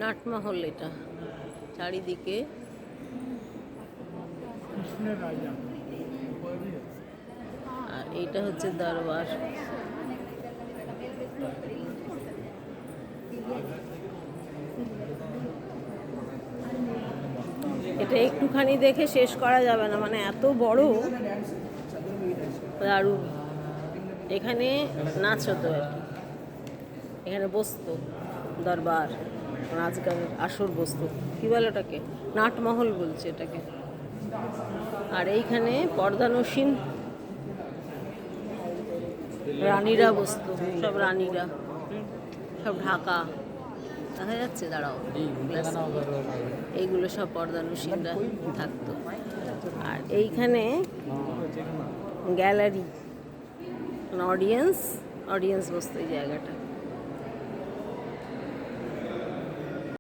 নাটমহল এটা, চারিদিকে আর এইটা হচ্ছে দরবার। এটা একটুখানি দেখে শেষ করা যাবে না, মানে এত বড়, দারুণ। এখানে নাচ হতো আর কি, এখানে বসতো দরবার, নাচ গানের আসর বসতো। কী বলে ওটাকে? নাটমহল বলছে এটাকে। আর এইখানে পর্দানসীন রানীরা বসতো, সব রানীরা, সব ঢাকা দেখা যাচ্ছে, দাঁড়াও, এইগুলো সব পর্দানসীনরা থাকতো। আর এইখানে গ্যালারি, অডিয়েন্স বসতো এই জায়গাটা।